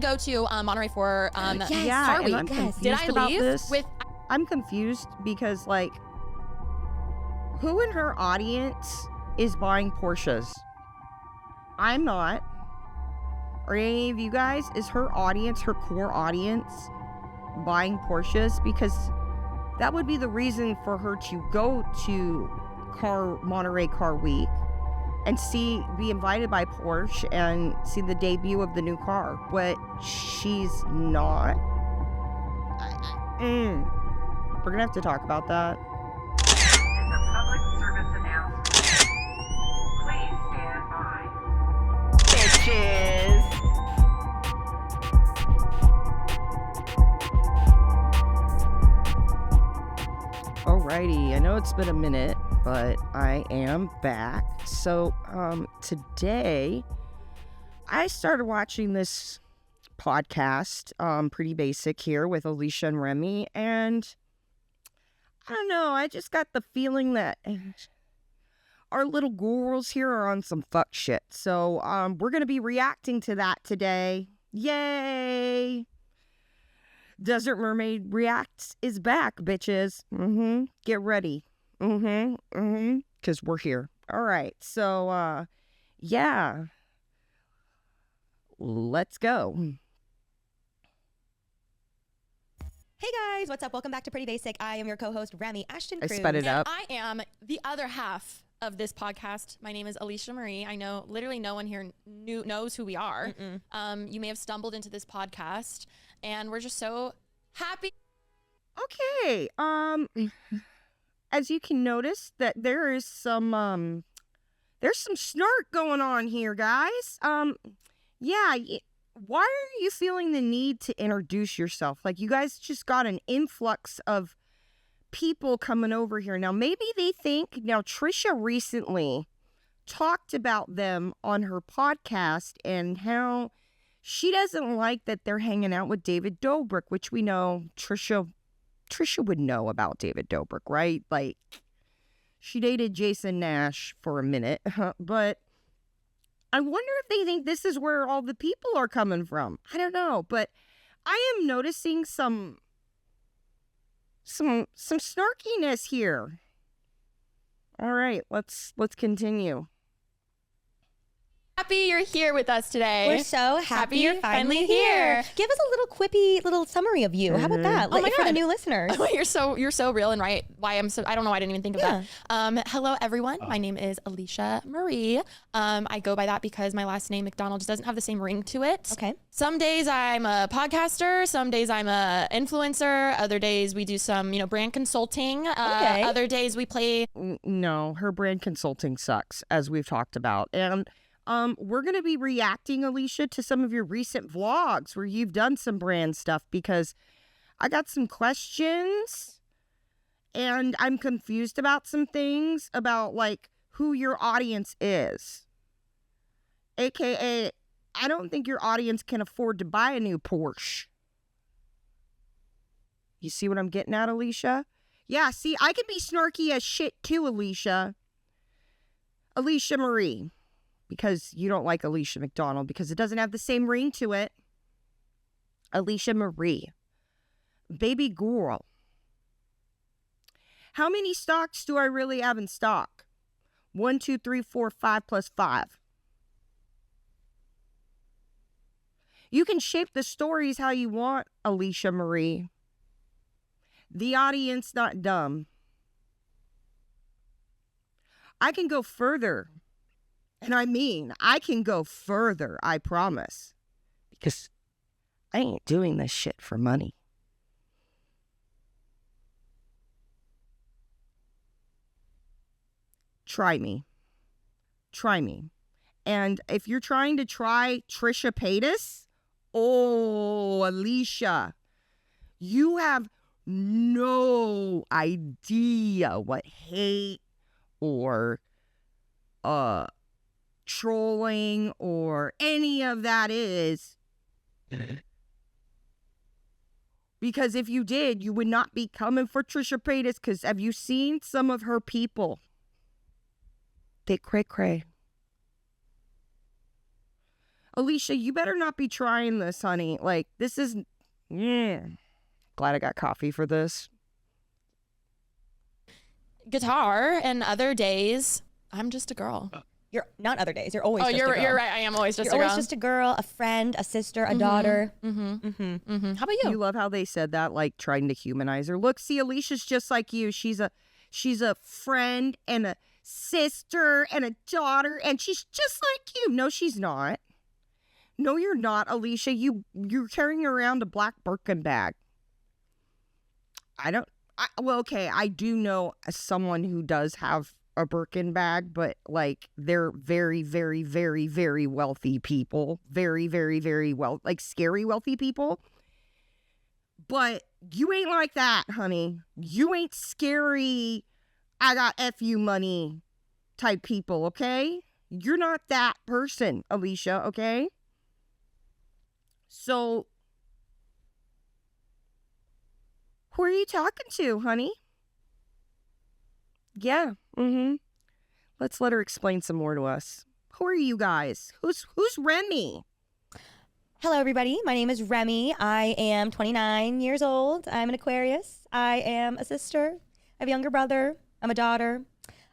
did go to Monterey for yeah, Car and Week. I'm confused Did I about leave this. with? I'm confused because, like, who in her audience is buying Porsches? I'm not. Or any of you guys? Is her audience, her core audience, buying Porsches? Because that would be the reason for her to go to Monterey Car Week and be invited by Porsche and see the debut of the new car. But she's not. We're gonna have to talk about that. This is a public service announcement. Please stand by. Bitches. Alrighty, I know it's been a minute, but I am back. So, today I started watching this podcast, Pretty Basic here with Alisha and Remy, and I don't know, I just got the feeling that our little girls here are on some fuck shit. So, we're gonna be reacting to that today. Yay! Desert Mermaid Reacts is back, bitches. Get ready. Because we're here. All right. So, yeah. Let's go. Hey guys, what's up? Welcome back to Pretty Basic. I am your co-host, Remy Ashton I Cruz. sped it up. I am the other half of this podcast. My name is Alisha Marie. I know literally no one here knows who we are. You may have stumbled into this podcast, and we're just so happy. Okay. As you can notice, that there is some snark going on here, guys. Yeah. Why are you feeling the need to introduce yourself? Like, you guys just got an influx of people coming over here. Now, maybe they think, Trisha recently talked about them on her podcast and how she doesn't like that they're hanging out with David Dobrik, which we know Trisha would know about David Dobrik, right? Like, she dated Jason Nash for a minute, but I wonder if they think this is where all the people are coming from. I don't know, but I am noticing some snarkiness here. All right, let's continue. Happy you're here with us today. We're so happy you're finally here. Give us a little quippy little summary of you. How about that? Oh my For the God. new listeners. Oh, you're so real and right. I don't know why I didn't even think of that. Hello everyone. My name is Alisha Marie. I go by that because my last name McDonald just doesn't have the same ring to it. Okay. Some days I'm a podcaster, some days I'm a influencer, other days we do some, brand consulting. Okay. Other days we play. No, her brand consulting sucks, as we've talked about. And we're going to be reacting, Alisha, to some of your recent vlogs where you've done some brand stuff, because I got some questions and I'm confused about some things about, like, who your audience is. AKA, I don't think your audience can afford to buy a new Porsche. You see what I'm getting at, Alisha? Yeah, see, I can be snarky as shit too, Alisha. Alisha Marie. Because you don't like Alisha McDonald, because it doesn't have the same ring to it. Alisha Marie. Baby girl. How many stocks do I really have in stock? 1, 2, 3, 4, 5 plus 5. You can shape the stories how you want, Alisha Marie. The audience not dumb. I can go further. And I mean, I can go further, I promise. Because I ain't doing this shit for money. Try me. Try me. And if you're trying to try Trisha Paytas, oh, Alisha, you have no idea what hate or trolling or any of that is. Because if you did, you would not be coming for Trisha Paytas. Because have you seen some of her people? They cray. Alisha, you better not be trying this, honey. Like, this is... Yeah. Glad I got coffee for this. Guitar, and other days, I'm just a girl. You're not other days. You're always just a girl. You're right. I am always just You're a girl. always just a girl, a friend, a sister, a daughter. How about you? You love how they said that, like trying to humanize her. Look, see, Alicia's just like you. She's a friend and a sister and a daughter, and she's just like you. No, she's not. No, you're not, Alisha. You're carrying around a black Birkin bag. Well, okay, I do know someone who does have a Birkin bag, but like they're very, very, very, very wealthy people. Very, very, very like scary wealthy people. But you ain't like that, honey. You ain't scary, I got FU money type people, okay? You're not that person, Alisha, okay? So, who are you talking to, honey? Yeah, Let's let her explain some more to us. Who are you guys? Who's Remy? Hello, everybody. My name is Remy. I am 29 years old. I'm an Aquarius. I am a sister. I have a younger brother. I'm a daughter.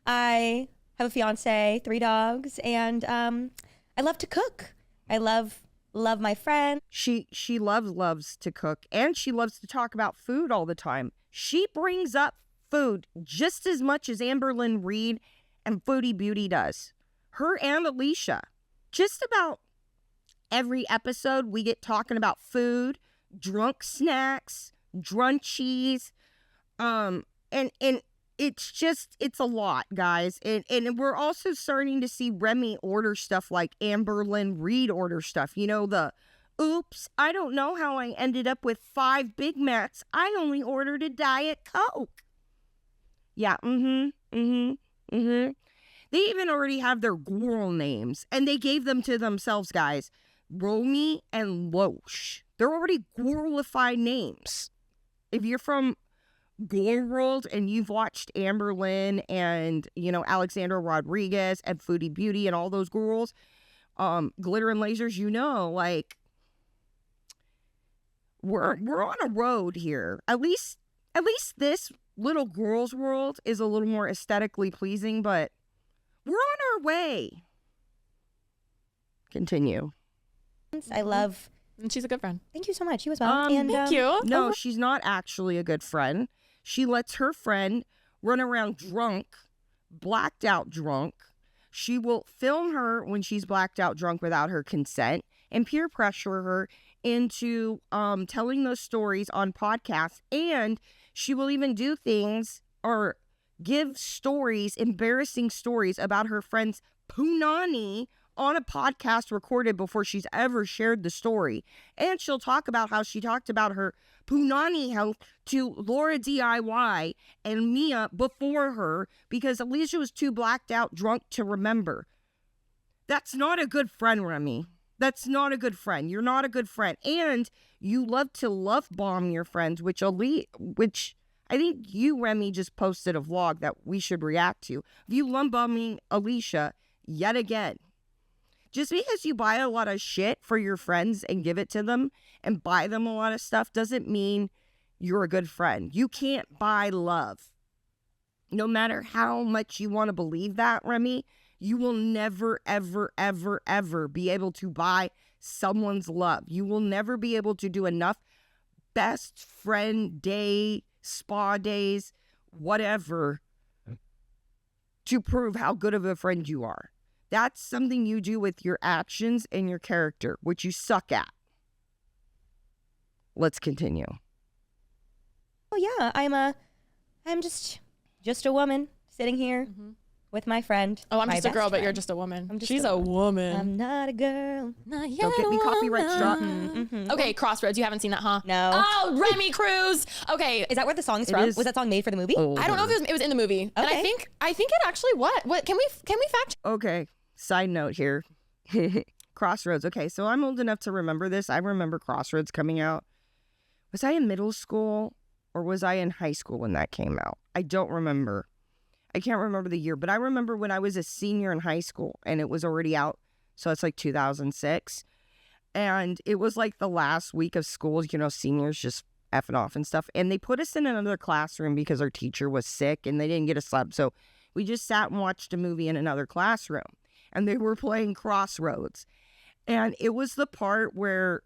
I have a fiance, 3 dogs, and I love to cook. I love my friend. She loves to cook, and she loves to talk about food all the time. She brings up food just as much as Amberlynn Reed and Foodie Beauty does. Her and Alisha. Just about every episode we get talking about food, drunk snacks, drunchies, and it's a lot, guys. And we're also starting to see Remy order stuff like Amberlynn Reed order stuff. You know, the oops, I don't know how I ended up with 5 Big Macs. I only ordered a Diet Coke. Yeah, They even already have their girl names, and they gave them to themselves, guys. Romy and Loesch. They're already girlified names. If you're from Girl World and you've watched Amberlynn and, you know, Alexandra Rodriguez and Foodie Beauty and all those girls, Glitter and Lasers, you know, like, we're on a road here. At least this little girl's world is a little more aesthetically pleasing, but we're on our way. Continue. I love... And she's a good friend. Thank you so much. You as well. And, thank you. No, she's not actually a good friend. She lets her friend run around drunk, blacked out drunk. She will film her when she's blacked out drunk without her consent and peer pressure her into telling those stories on podcasts. And she will even do things or give stories, embarrassing stories about her friend's punani on a podcast recorded before she's ever shared the story. And she'll talk about how she talked about her punani health to Laura DIY and Mia before her because Alisha was too blacked out drunk to remember. That's not a good friend, Remy. That's not a good friend. You're not a good friend. And you love to love bomb your friends, which I think you, Remy, just posted a vlog that we should react to. Of you love bombing Alisha yet again. Just because you buy a lot of shit for your friends and give it to them and buy them a lot of stuff doesn't mean you're a good friend. You can't buy love. No matter how much you want to believe that, Remy, you will never, ever, ever, ever be able to buy someone's love. You will never be able to do enough best friend day, spa days, whatever, to prove how good of a friend you are. That's something you do with your actions and your character, which you suck at. Let's continue. Oh yeah, I'm just a woman sitting here with my friend. Oh, I'm my just a best girl, but friend. you're just a woman. She's She's a woman. I'm not a girl. Not yet Don't get me a copyright struck. woman. Okay, Crossroads. You haven't seen that, huh? No. Oh, Remy Cruz. Okay. Is that where the song's It from? is Was that song made for the movie? I don't know if it was in the movie. And I Okay. think it actually what? Can we fact check? Okay, side note here. Crossroads. Okay, so I'm old enough to remember this. I remember Crossroads coming out. Was I in middle school or was I in high school when that came out? I don't remember. I can't remember the year, but I remember when I was a senior in high school and it was already out. So it's like 2006. And it was like the last week of school, you know, seniors just effing off and stuff. And they put us in another classroom because our teacher was sick and they didn't get a sub. So we just sat and watched a movie in another classroom. And they were playing Crossroads. And it was the part where,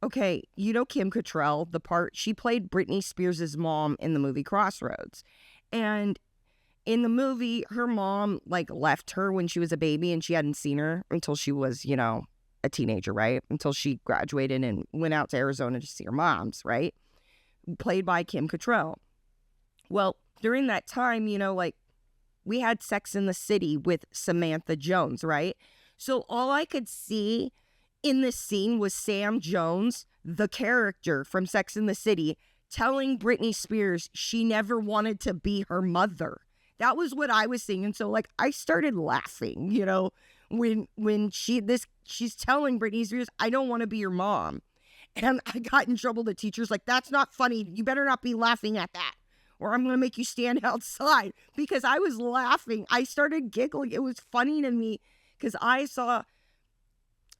okay, you know Kim Cattrall, the part, she played Britney Spears' mom in the movie Crossroads. And in the movie, her mom, like, left her when she was a baby and she hadn't seen her until she was, you know, a teenager, right? Until she graduated and went out to Arizona to see her mom's, right? Played by Kim Cattrall. Well, during that time, you know, like, we had Sex in the City with Samantha Jones, right? So all I could see in this scene was Sam Jones, the character from Sex in the City, telling Britney Spears she never wanted to be her mother. That was what I was seeing. And so, like, I started laughing, you know, when she's telling Britney Spears, I don't want to be your mom. And I got in trouble. The teacher's like, that's not funny. You better not be laughing at that, or I'm going to make you stand outside, because I was laughing. I started giggling. It was funny to me because I saw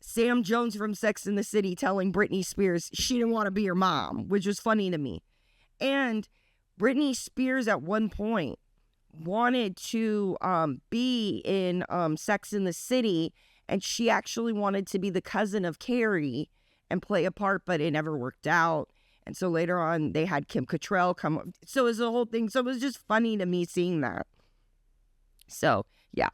Sam Jones from Sex in the City telling Britney Spears she didn't want to be her mom, which was funny to me. And Britney Spears at one point wanted to be in Sex in the City, and she actually wanted to be the cousin of Carrie and play a part, but it never worked out. And so later on, they had Kim Cattrall come up. So it was the whole thing. So it was just funny to me seeing that. So, yeah.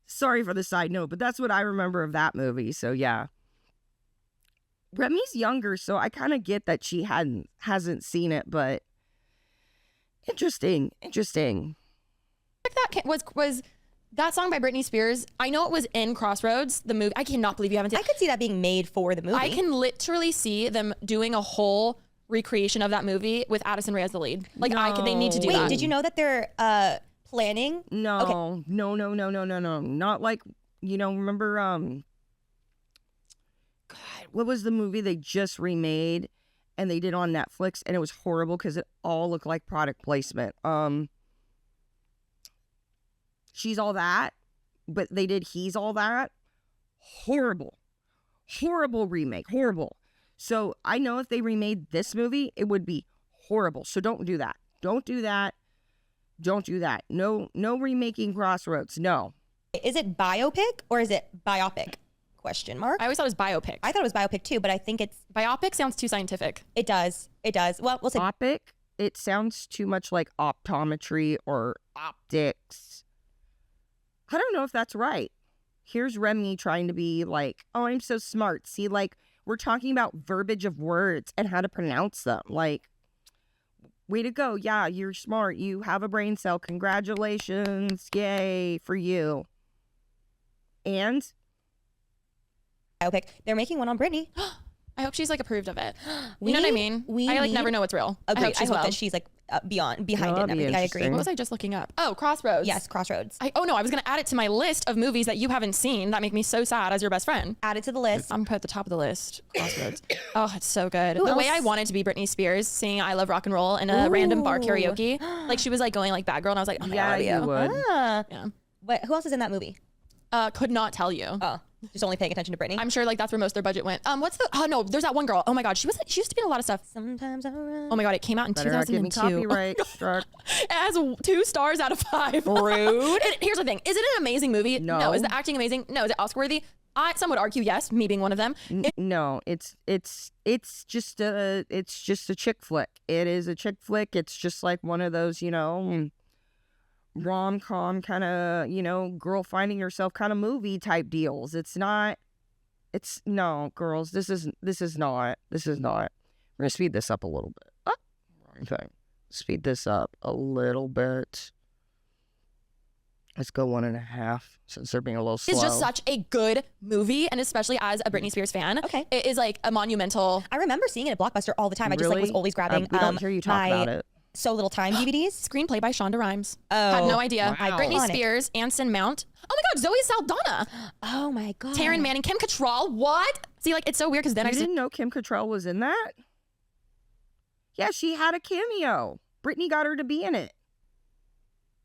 Sorry for the side note, but that's what I remember of that movie. So, yeah. Remy's younger, so I kind of get that she hasn't seen it, but interesting. Like that was that song by Britney Spears. I know it was in Crossroads, the movie. I cannot believe you haven't seen I it. could see that being made for the movie. I can literally see them doing a whole recreation of that movie with Addison Rae as the lead. Like, they need to do Wait, that. did you know that they're planning? No, Okay. no. Not like, you know, remember, God, what was the movie they just remade and they did on Netflix, and it was horrible because it all looked like product placement. She's All That, but they did He's All That. Horrible remake, horrible. So I know if they remade this movie, it would be horrible. So don't do that. Don't do that. No remaking Crossroads. No. Is it biopic or is it biopic? Question mark. I always thought it was biopic. I thought it was biopic too, but I think Biopic sounds too scientific. it does. Well, we'll see. Opic, it sounds too much like optometry or optics. I don't know if that's right. Here's Remy trying to be like, oh, I'm so smart. See, like, we're talking about verbiage of words and how to pronounce them. Like, way to go. Yeah, you're smart. You have a brain cell. Congratulations. Yay for you. And Biopic. They're making one on Britney. I hope she's like approved of it. You know what I mean? I like never know what's real. Agreed. I hope, that she's like behind it that'd and be everything. I agree. interesting. What was I just looking up? Oh, Crossroads. Yes, Crossroads. I was going to add it to my list of movies that you haven't seen that make me so sad as your best friend. Add it to the list. I'm put at the top of the list. Crossroads. Oh, it's so good. Who The way else? I wanted to be Britney Spears singing I Love Rock and Roll in a random bar karaoke. Like, she was like going like Bad Girl, and I was like, oh my God, I love you would. Ah. Yeah. But who else is in that movie? Could not tell you. Oh, just only paying attention to Britney. I'm sure like that's where most of their budget went. No, there's that one girl. Oh my God, she used to be in a lot of stuff. Sometimes I run. Oh my God, it came out in Better not give me 2002. copyright struck. It has 2 stars out of 5. Rude. Here's the thing. Is it an amazing movie? No. Is the acting amazing? No. Is it Oscar worthy? Some would argue yes, me being one of them. No, it's just a chick flick. It is a chick flick. It's just like one of those, you know, rom-com kind of, you know, girl finding herself kind of movie type deals. No, girls, this is not. We're gonna speed this up a little bit. Oh, wrong thing. Speed this up a little bit. Let's go 1.5 since they're being a little slow. It's just such a good movie, and especially as a Britney Spears fan, Okay. it is like a monumental. I remember seeing it at Blockbuster all the time. I just like was Really? always grabbing We don't hear you talk my about it. So Little Time DVDs. Screenplay by Shonda Rhimes. Oh, Had no idea. Wow. Britney Iconic. Spears, Anson Mount. Oh my God, Zoe Saldana, Oh my God. Taryn Manning, Kim Cattrall. What? See, like, it's so weird because then You I just didn't know Kim Cattrall was in that? Yeah, she had a cameo. Britney got her to be in it.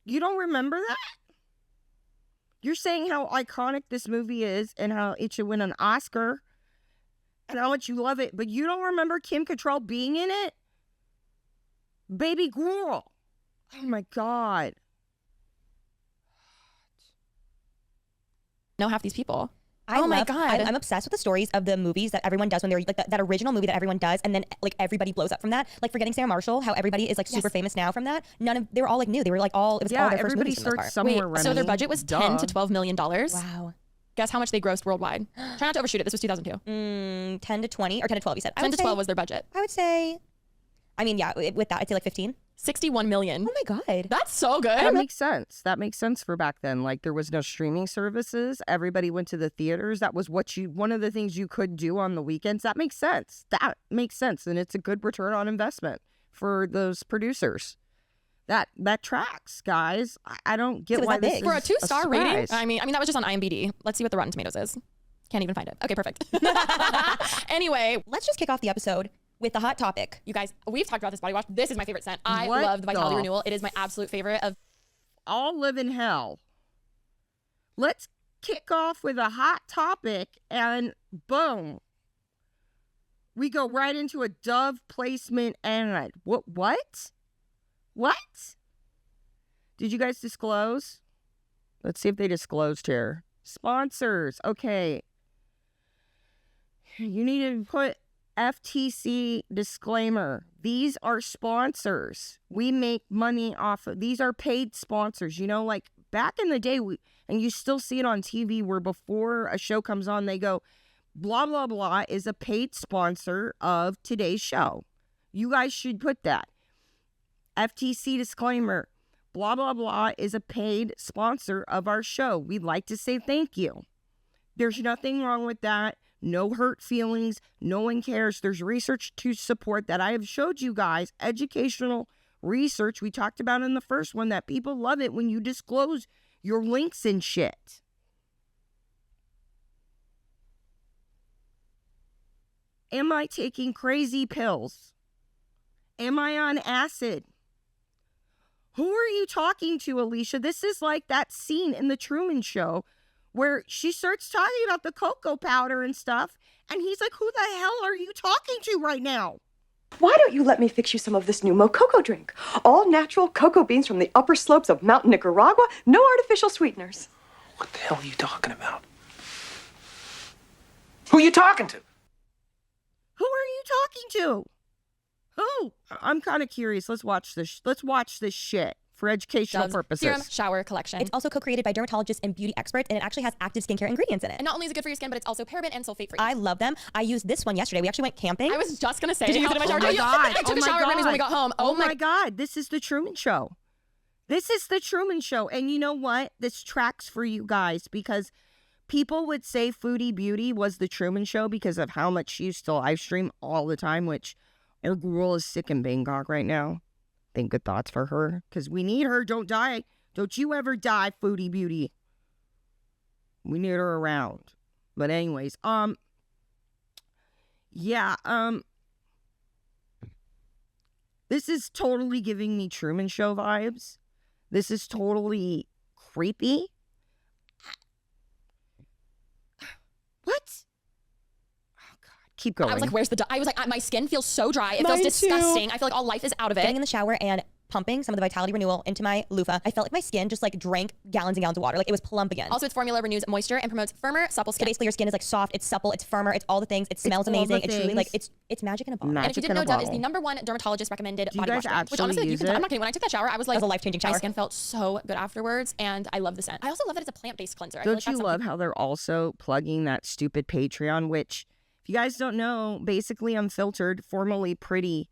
You don't remember that? You're saying how iconic this movie is and how it should win an Oscar. and how much you love it, but you don't remember Kim Cattrall being in it? Baby girl. Oh my God. Know half these people. Oh my God. I'm obsessed with the stories of the movies that everyone does when they're like that original movie that everyone does, and then like everybody blows up from that. Like Forgetting Sarah Marshall, how everybody is like super famous now from that. They were all like new. They were like all, it was all their first everybody movies for the most starts part. somewhere. Wait, so their budget was $10 to $12 million. Wow. Guess how much they grossed worldwide? Try not to overshoot it. This was 2002. 10 to 20 or 10 to 12, you said. 10 to 12 was their budget. I would say, I mean, yeah, with that, I'd say like 15. 61 million. Oh my God. That's so good. That makes sense. That makes sense for back then. Like there was no streaming services. Everybody went to the theaters. That was one of the things you could do on the weekends. That makes sense. That makes sense. And it's a good return on investment for those producers. That tracks, guys. I don't get So was why that this big? is For a 2-star rating? surprise. I mean, that was just on IMDb. Let's see what the Rotten Tomatoes is. Can't even find it. Okay, perfect. Anyway, Let's just kick off the episode with the hot topic. you guys, we've talked about this body wash. This is my favorite scent. I What love the Vitality the Renewal. It is my absolute favorite of. All live in hell. Let's kick off with a hot topic and boom. We go right into a Dove placement ad. What? What? Did you guys disclose? Let's see if they disclosed here. Sponsors. Okay. You need to put FTC disclaimer. These are sponsors. We make money off of these are paid sponsors. You know, like back in the day, and you still see it on TV where before a show comes on, they go, blah, blah, blah is a paid sponsor of today's show. You guys should put that. FTC disclaimer. Blah, blah, blah is a paid sponsor of our show. We'd like to say thank you. There's nothing wrong with that. No hurt feelings. No one cares. There's research to support that. I have showed you guys educational research we talked about in the first one that people love it when you disclose your links and shit. Am I taking crazy pills? Am I on acid? Who are you talking to, Alisha? This is like that scene in The Truman Show where she starts talking about the cocoa powder and stuff, and he's like, who the hell are you talking to right now? Why don't you let me fix you some of this new mococo drink? All natural cocoa beans from the upper slopes of Mountain Nicaragua, no artificial sweeteners. What the hell are you talking about? Who are you talking to? Who are you talking to? Who? I'm kind of curious. Let's watch this. Let's watch this shit for educational Dove's purposes. Serum Shower Collection. It's also co-created by dermatologists and beauty experts, and it actually has active skincare ingredients in it. And not only is it good for your skin, but it's also paraben and sulfate free. I love them. I used this one yesterday. We actually went camping. I was just gonna say. Did you use it in my shower? Oh my God. I took a shower at Remy's when we got home. Oh my God. This is the Truman Show. This is the Truman Show. And you know what? This tracks for you guys because people would say Foodie Beauty was the Truman Show because of how much she used to live stream all the time, which our girl is sick in Bangkok right now. Think good thoughts for her because we need her. Don't die. Don't you ever die, Foodie Beauty. We need her around. But anyways, this is totally giving me Truman Show vibes. This is totally creepy. What? Oh God, keep going. I was like, where's the? I was like, my skin feels so dry. It Mine feels too. disgusting. I feel like all life is out of it. Getting in the shower and pumping some of the Vitality Renewal into my loofah, I felt like my skin just like drank gallons and gallons of water. Like it was plump again. Also, its formula renews moisture and promotes firmer, supple So skin. basically, your skin is like soft, it's supple, it's firmer, it's all the things. It smells all the amazing. It's truly like things. it's magic in a bottle. Magic. And if you in didn't a know, Dove is the bottle. #1 dermatologist recommended Do you body guys wash brand, which actually honestly, you use can. it? I'm not kidding. When I took that shower, I was like, That was a life-changing my shower. skin felt so good afterwards, and I love the scent. I also love that it's a plant-based cleanser. I feel Don't like you that's love something- how they're also plugging that stupid Patreon, which, if you guys don't know, basically Unfiltered, formerly pretty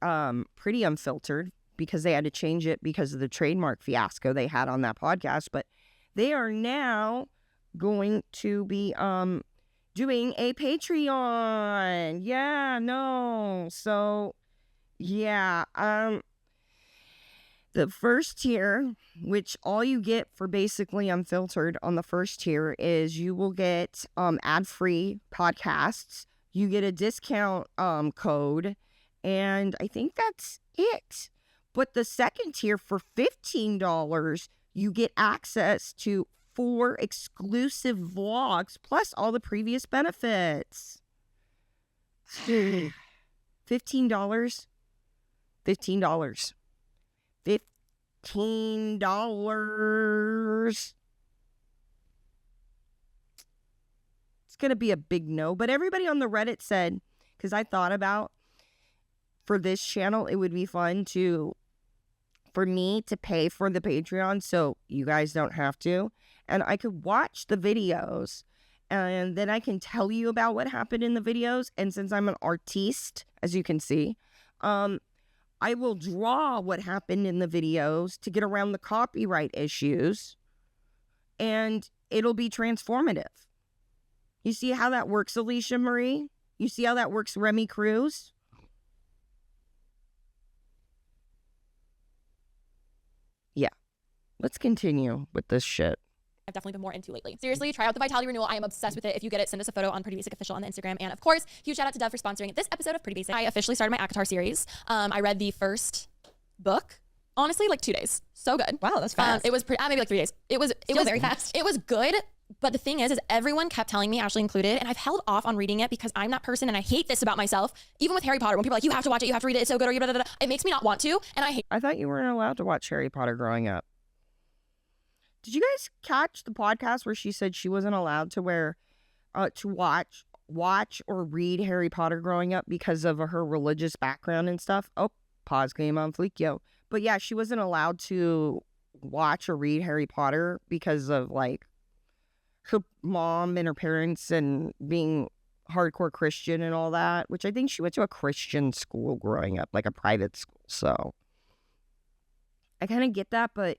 Unfiltered, because they had to change it because of the trademark fiasco they had on that podcast, but they are now going to be doing a Patreon. Yeah, no. So yeah, the first tier, which all you get for basically Unfiltered on the first tier is you will get ad-free podcasts, you get a discount code, and I think that's it. But the second tier for $15, you get access to 4 exclusive vlogs plus all the previous benefits. $15. $15. $15. It's going to be a big no. But everybody on the Reddit said, because I thought about for this channel, it would be fun for me to pay for the Patreon so you guys don't have to. And I could watch the videos and then I can tell you about what happened in the videos. And since I'm an artiste, as you can see, I will draw what happened in the videos to get around the copyright issues, and it'll be transformative. You see how that works, Alisha Marie? You see how that works, Remy Cruz? Yeah. Let's continue with this shit. I've definitely been more into lately. Seriously, try out the Vitality Renewal. I am obsessed with it. If you get it, send us a photo on Pretty Basic Official on the Instagram. And of course, huge shout out to Dove for sponsoring this episode of Pretty Basic. I officially started my ACOTAR series. I read the first book, honestly, like 2 days. So good. Wow, that's fast. It was maybe like 3 days. It was very fast. It was good. But the thing is everyone kept telling me, Ashley included, and I've held off on reading it because I'm that person and I hate this about myself. Even with Harry Potter, when people are like, you have to watch it, you have to read it, it's so good, or you blah, blah, blah, it makes me not want to, and I hate. I thought you weren't allowed to watch Harry Potter growing up. Did you guys catch the podcast where she said she wasn't allowed to watch or read Harry Potter growing up because of her religious background and stuff? Oh, pause game on fleek, yo. But yeah, she wasn't allowed to watch or read Harry Potter because of like her mom and her parents and being hardcore Christian and all that, which I think she went to a Christian school growing up, like a private school. So I kind of get that, but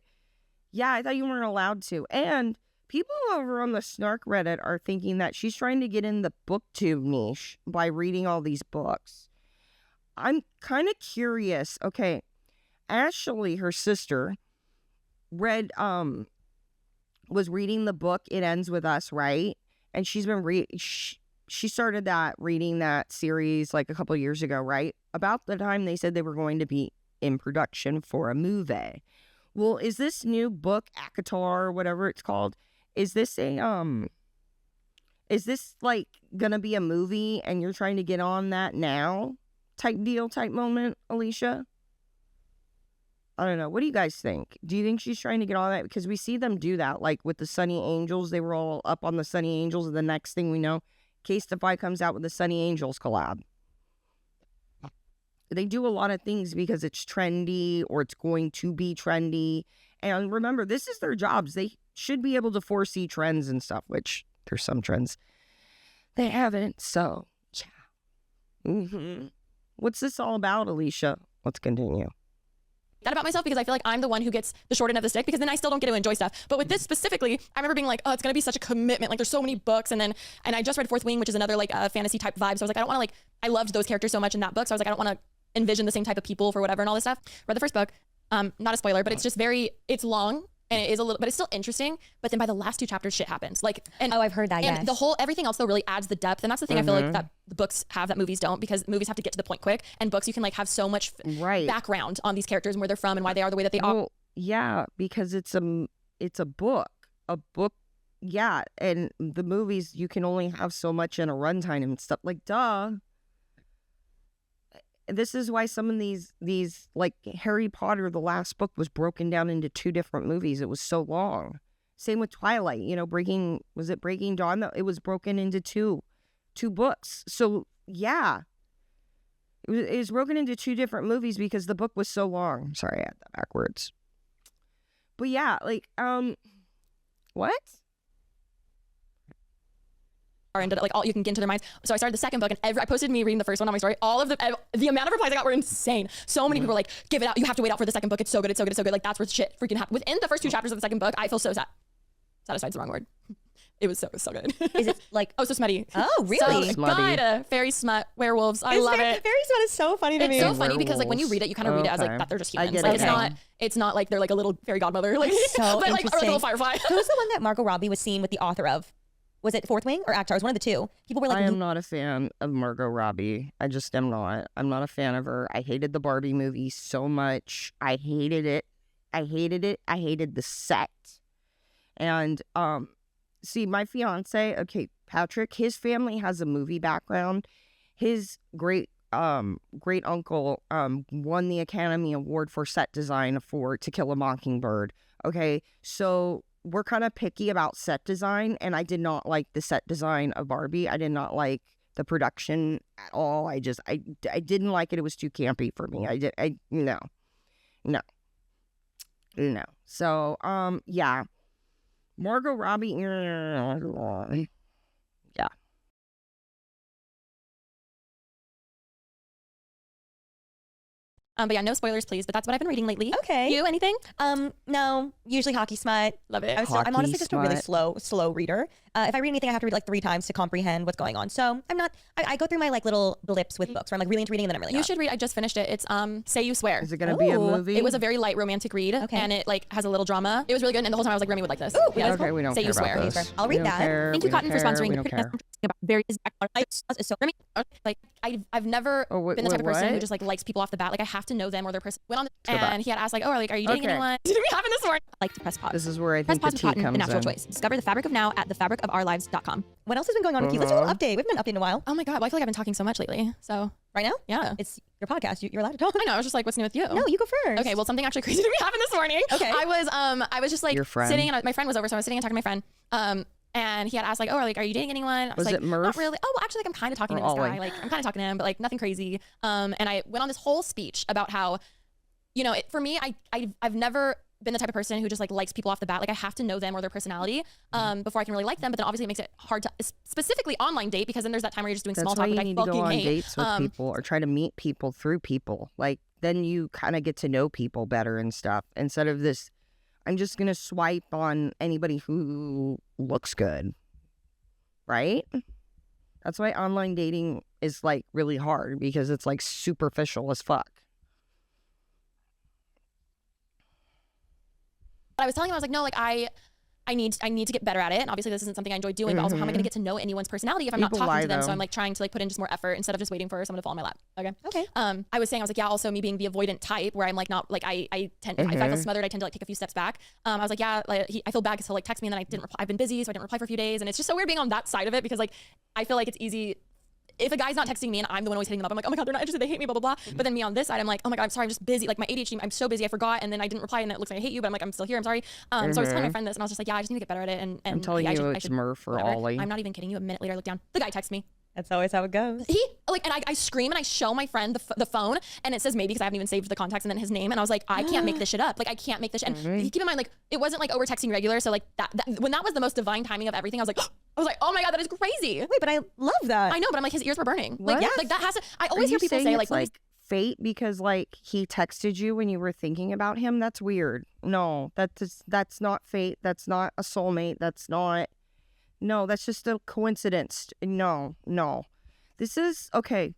yeah, I thought you weren't allowed to. And people over on the Snark Reddit are thinking that she's trying to get in the booktube niche by reading all these books. I'm kind of curious. Okay, Ashley, her sister, was reading the book It Ends With Us, right? And she's been she started reading that series like a couple years ago, right? About the time they said they were going to be in production for a movie. Well, is this new book, ACOTAR, or whatever it's called, is this like gonna be a movie and you're trying to get on that now type deal, type moment, Alisha? I don't know. What do you guys think? Do you think she's trying to get on that? Because we see them do that, like with the Sunny Angels. They were all up on the Sunny Angels, and the next thing we know, K-Stify comes out with the Sunny Angels collab. They do a lot of things because it's trendy or it's going to be trendy. And remember, this is their jobs. They should be able to foresee trends and stuff, which there's some trends they haven't. So, yeah. What's this all about, Alisha? Let's continue. That about myself because I feel like I'm the one who gets the short end of the stick because then I still don't get to enjoy stuff. But with this specifically, I remember being like, oh, it's going to be such a commitment. Like there's so many books. And I just read Fourth Wing, which is another like fantasy type vibe. So I was like, I don't want to like, I loved those characters so much in that book. So I was like, I don't want to envision the same type of people for whatever and all this stuff. Read the first book. Not a spoiler, but it's just it's long and it is a little, but it's still interesting. But then by the last 2 chapters, shit happens. Like, and I've heard that. And everything else though really adds the depth. And that's the thing I feel like that the books have that movies don't, because movies have to get to the point quick, and books you can like have so much background on these characters and where they're from and why they are the way that they are. Yeah, because it's a book. Yeah, and the movies you can only have so much in a runtime and stuff. Like, duh. This is why some of these like Harry Potter, the last book was broken down into 2 different movies. It was so long. Same with Twilight, Breaking Dawn? It was broken into two books. So yeah, it was broken into 2 different movies because the book was so long. Sorry, I had that backwards. But yeah, like, what? Are into like all you can get into their minds. So I started the second book, and I posted me reading the first one on my story. All of the amount of replies I got were insane. So many people were like, "Give it out! You have to wait out for the second book. It's so good. It's so good. It's so good." Like that's where shit freaking happened. Within the first 2 chapters of the second book, I feel so satisfied's the wrong word. It was so good. Is it like so smutty? Oh, really? So good. Fairy smut, werewolves. I love it. Fairy smut is so funny to me. It's so funny because like when you read it, you kind of read it as like that they're just humans. Like it's not like they're like a little fairy godmother. Like so but, like, or like a little interesting. firefly. Who's the one that Margot Robbie was seen with the author of? Was it Fourth Wing or ACOTAR? It was one of the 2. People were like, I am not a fan of Margot Robbie. I just am not. I'm not a fan of her. I hated the Barbie movie so much. I hated it. I hated the set. And see, my fiance, okay, Patrick, his family has a movie background. his great uncle won the Academy Award for set design for To Kill a Mockingbird. Okay, so we're kind of picky about set design, and I did not like the set design of Barbie. I did not like the production at all. I didn't like it. It was too campy for me. No. So yeah, Margot Robbie. Yeah. But yeah, no spoilers, please. But that's what I've been reading lately. Okay. You, anything? No, usually hockey smut. Love it. I'm honestly just a really Hockey slow reader. If I read anything, I have to read like 3 times to comprehend what's going on. So I go through my like little blips with books where I'm like really into reading and then I'm really You not. should read. I just finished it. It's Say You Swear. Is it gonna be a Ooh. movie? It was a very light romantic read, and it like has a little drama. It was really good, and the whole time I was like, Remy would like this. Ooh, Yeah. Okay, we don't Say care You Swear. about this. I'll read We don't that. care, Thank we you, don't Cotton, for care, sponsoring. we don't care. About various so Remy, like I've never been the type of person who what? just like likes people off the bat. Like I have to know them or their person. Went on Go back. and he had asked like, oh, like are you dating Okay. anyone? Did we happen this morning? Like to press pause. This is where I Press think the pause with tea Cotton, comes the natural in. choice. Discover the fabric of now at thefabricofourlives.com. What else has been going on with you? Let's do a little update. We haven't been updating in a while. Oh my god, well, I feel like I've been talking so much lately. So Right now? yeah, It's your podcast. You're allowed to talk. I know. I was just like, what's new with you? No, you go first. Okay, well, something actually crazy to me happened this morning. Okay. I was just like Your friend? sitting, and my friend was over, so I was sitting and talking to my friend. And he had asked like, oh, like, are you dating anyone? I Was like, it Murph? not really. Oh, well, actually, like, I'm kind of talking Or to this Ollie? guy. Like, I'm kind of talking to him, but like nothing crazy. And I went on this whole speech about how, you know, for me, I've never been the type of person who just like likes people off the bat. Like I have to know them or their personality before I can really like them. But then obviously it makes it hard to specifically online date, because then there's that time where you're just doing That's small why talk, you which I need to go fucking on hate. dates with people or try to meet people through people. Like then you kind of get to know people better and stuff, instead of this, I'm just going to swipe on anybody who looks good. Right? That's why online dating is like really hard, because it's like superficial as fuck. But I was telling him, I was like, no, like I need to get better at it. And obviously this isn't something I enjoy doing, but also how am I going to get to know anyone's personality if I'm People not talking lie, to them? So though. I'm like trying to like put in just more effort instead of just waiting for someone to fall in my lap. Okay. Okay. I was saying, I was like, yeah, also me being the avoidant type where I'm like, not like I tend, if I feel smothered, I tend to like take a few steps back. I was like, yeah, like I feel bad because he'll like text me and then I didn't reply. I've been busy, so I didn't reply for a few days. And it's just so weird being on that side of it, because like, I feel like it's easy if a guy's not texting me and I'm the one always hitting them up, I'm like, oh my God, they're not interested, they hate me, blah, blah, blah. But then me on this side, I'm like, oh my God, I'm sorry, I'm just busy. Like my ADHD, I'm so busy, I forgot, and then I didn't reply, and it looks like I hate you, but I'm like, I'm still here, I'm sorry. So I was telling my friend this, and I was just like, yeah, I just need to get better at it. And I'm telling yeah, you, I it's should, Murph or whatever. Ollie. I'm not even kidding you. A minute later, I look down, the guy texts me. That's always how it goes. He like, and I scream and I show my friend the phone, and it says maybe, because I haven't even saved the contacts, and then his name, and I was like, I can't make this shit up. Like I can't make this shit. And keep in mind, like it wasn't like, oh, we're texting regular. So like that when that was the most divine timing of everything, I was like, oh my God, that is crazy. Wait, but I love that. I know, but I'm like, his ears were burning. What? Like, yeah, like that has to. I always Are hear you people saying say it's like fate because like he texted you when you were thinking about him? That's weird. No, that's not fate. That's not a soulmate. That's just a coincidence. No. This is okay.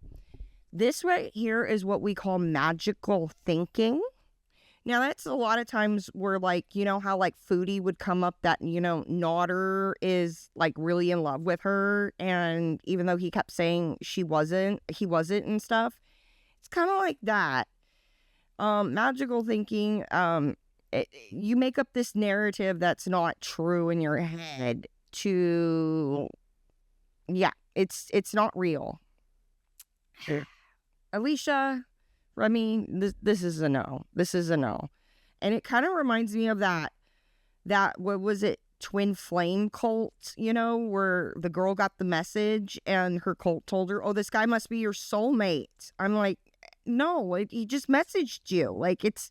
This right here is what we call magical thinking. Now that's a lot of times where like, you know how like Foodie would come up that, you know, Nodder is like really in love with her, and even though he kept saying he wasn't and stuff. It's kind of like that. Magical thinking, you make up this narrative that's not true in your head to, yeah, it's not real. Alisha, Remy, this is a no. This is a no. And it kind of reminds me of that, what was it, twin flame cult, you know, where the girl got the message and her cult told her, oh, this guy must be your soulmate. I'm like, no, he just messaged you. Like, it's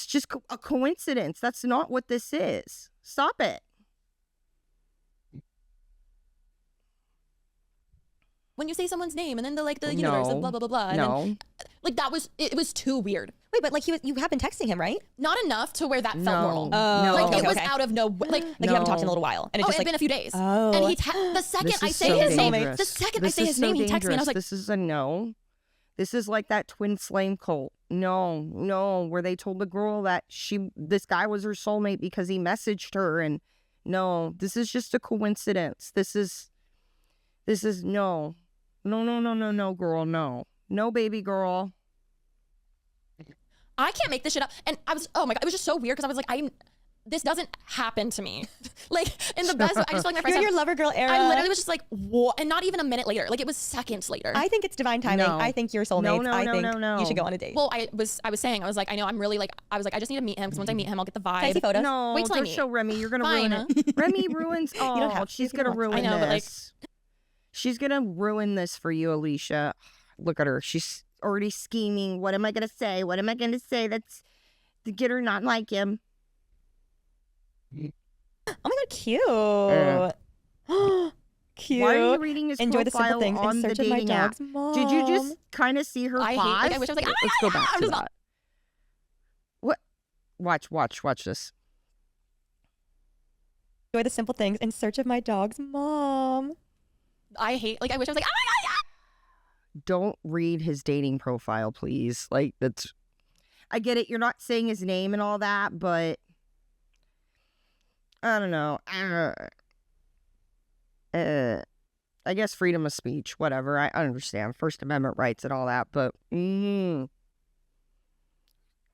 just a coincidence. That's not what this is. Stop it. when you say someone's name and then the universe, the blah blah blah blah. And then, like it was too weird. Wait, but like you have been texting him, right? Not enough to where that felt normal. No. Like it was okay. out of nowhere. Like you haven't talked in a little while, and it just it's been a few days. Oh. And the second I say his name, he texts me, and I was like, this is a no. This is like that twin flame cult. No, where they told the girl that this guy was her soulmate because he messaged her, and no, this is just a coincidence. This is no, girl, no, baby girl. I can't make this shit up. And I was, oh my God, it was just so weird because I was like, this doesn't happen to me. Like in the best, I just feel like my friends You're in your lover girl era. I literally was just like, what? And not even a minute later. Like it was seconds later. I think it's divine timing. No. I think you're soulmates. No, I think no. you should go on a date. well, I was saying, I was like, I know I'm really like, I was like, I just need to meet him because once I meet him, I'll get the vibe. Can I see photos? No, Wait till I don't meet. show Remy. You're gonna Fine. ruin it. Remy ruins. Oh, don't have to she's if you gonna don't want to. ruin I know, but, like- this. She's gonna ruin this for you, Alisha. Look at her. She's already scheming. What am I gonna say? What am I gonna say? That's to get her not like him. Oh my god, cute. Cute. Why are you reading his Enjoy the simple profile things on in the search of my dating app? dog's mom. Did you just kind of see her I hate- pause? like, I wish I was like, Let's go back I'm to just that. What? Watch this. Enjoy the simple things in search of my dog's mom. I hate, like, I wish I was like, oh my God, yeah. Don't read his dating profile, please. Like, that's... I get it. You're not saying his name and all that, but... I don't know. I guess freedom of speech, whatever. I understand First Amendment rights and all that, but...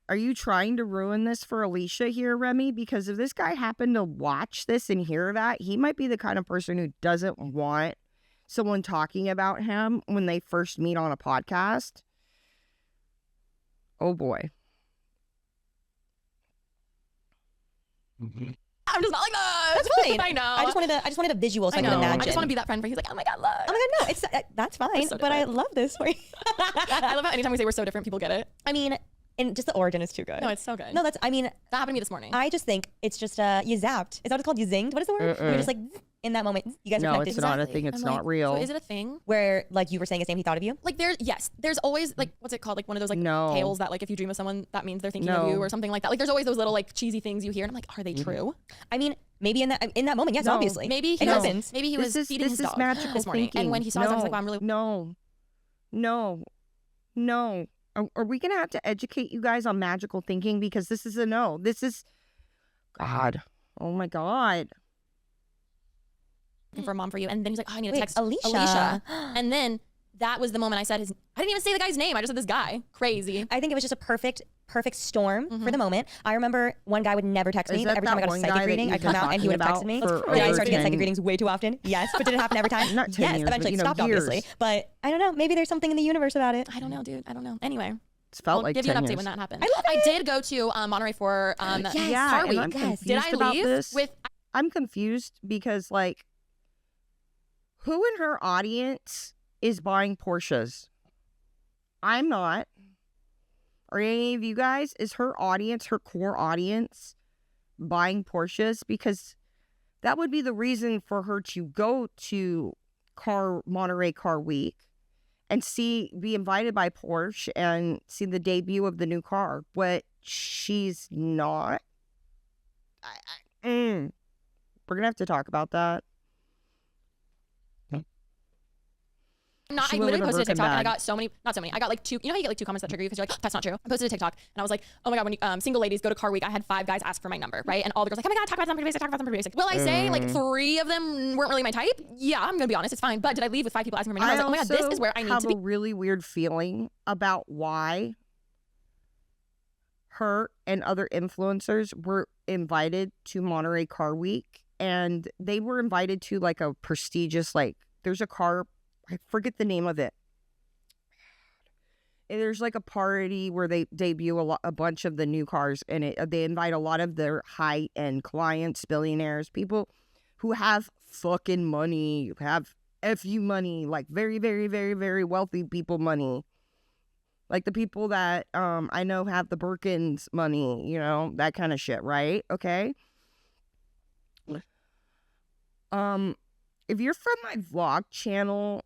Are you trying to ruin this for Alisha here, Remy? Because if this guy happened to watch this and hear that, he might be the kind of person who doesn't want someone talking about him when they first meet on a podcast. Oh boy. I'm just not like that. That's fine. I know. I just wanted a visual so I, I could know. imagine. I just want to be that friend for he's like, oh my God, look. Oh my god, no, it's that's fine. so but I different. love this for you. I love how anytime we say we're so different, people get it. I mean, and just the origin is too good. No, it's so good. No, that's. I mean, that happened to me this morning. I just think it's just you zapped. Is that what it's called? You zinged. What is the word? You're just like in that moment. You guys are No, connected. it's not a thing. It's I'm not like, real. So is it a thing? Where like you were saying the same he thought of you. Like there's always like what's it called? Like one of those like No. tales that like if you dream of someone that means they're thinking No. of you or something like that. Like there's always those little like cheesy things you hear and I'm like, are they true? I mean, maybe in that moment, yes, No. obviously. Maybe he it was, happens. maybe he was feeding his dog magical this morning thinking. and when he saw us, I was like, wow, I'm really No. Are we gonna have to educate you guys on magical thinking? Because this is a no. This is God. Oh my God. for a mom for you. And then he's like, oh, I need to Wait, text Alisha. And then that was the moment I said I didn't even say the guy's name. I just said this guy. Crazy. I think it was just a perfect storm for the moment. I remember one guy would never text me, Is but that every time I that got a one guy psychic that reading, you've I'd come been out and he would have talking texted me. about for Then I over started getting 10 psychic readings way too often. Yes, but did it happen every time? Not 10 yes, years, eventually but, it stopped, obviously. years. But I don't know. Maybe there's something in the universe about it. I don't know, dude. I don't know. Anyway, It's felt I'll like give you 10 an update years. when that happened. I love it. I did go to Monterey for Yeah, Car and Week. I'm confused Did I about leave this. with? I'm confused because, like, who in her audience is buying Porsches? I'm not. Are any of you guys? Is her audience, her core audience, buying Porsches? Because that would be the reason for her to go to Monterey Car Week and be invited by Porsche and see the debut of the new car. But she's not. We're gonna have to talk about that. I went literally with a posted a broken TikTok and I bag. got so many, not so many. I got like 2, you know how you get like 2 comments that trigger you because you're like, that's not true. I posted a TikTok and I was like, oh my God, when you, single ladies go to Car Week, I had 5 guys ask for my number, right? And all the girls like, oh my God, talk about something basic, talk about something basic. Will I say like 3 of them weren't really my type? Yeah, I'm gonna be honest, it's fine. But did I leave with 5 people asking for my number? I was like, oh my God, this is where I need to be. have a really weird feeling about why her and other influencers were invited to Monterey Car Week, and they were invited to like a prestigious, like, there's a car, I forget the name of it. There's like a party where they debut a bunch of the new cars, and they invite a lot of their high-end clients, billionaires, people who have fucking money, have FU money, like very, very, very, very wealthy people money. Like the people that I know have the Birkins money, you know, that kind of shit, right? Okay. If you're from my vlog channel,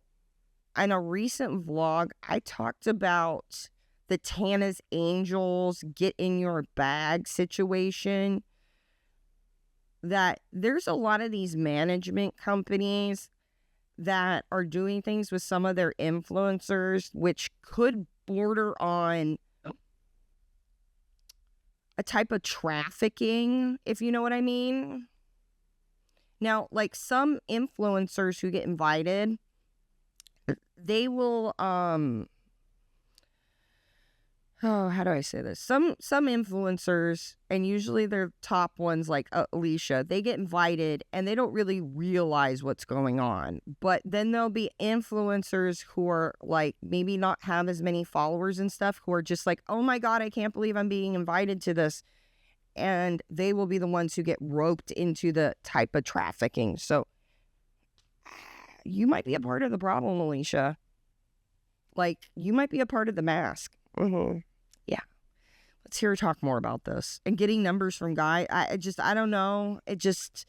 in a recent vlog, I talked about the Tana's Angels get in your bag situation. That there's a lot of these management companies that are doing things with some of their influencers, which could border on a type of trafficking, if you know what I mean. Now, like some influencers who get invited, they will, oh, how do I say this? Some influencers, and usually they're top ones like Alicia, they get invited and they don't really realize what's going on. But then there'll be influencers who are like maybe not have as many followers and stuff, who are just like, oh my God, I can't believe I'm being invited to this. And they will be the ones who get roped into the type of trafficking. So you might be a part of the problem, Alicia. Like, you might be a part of the mask. Mm-hmm. Yeah. Let's hear her talk more about this. And getting numbers from Guy, I don't know. It just,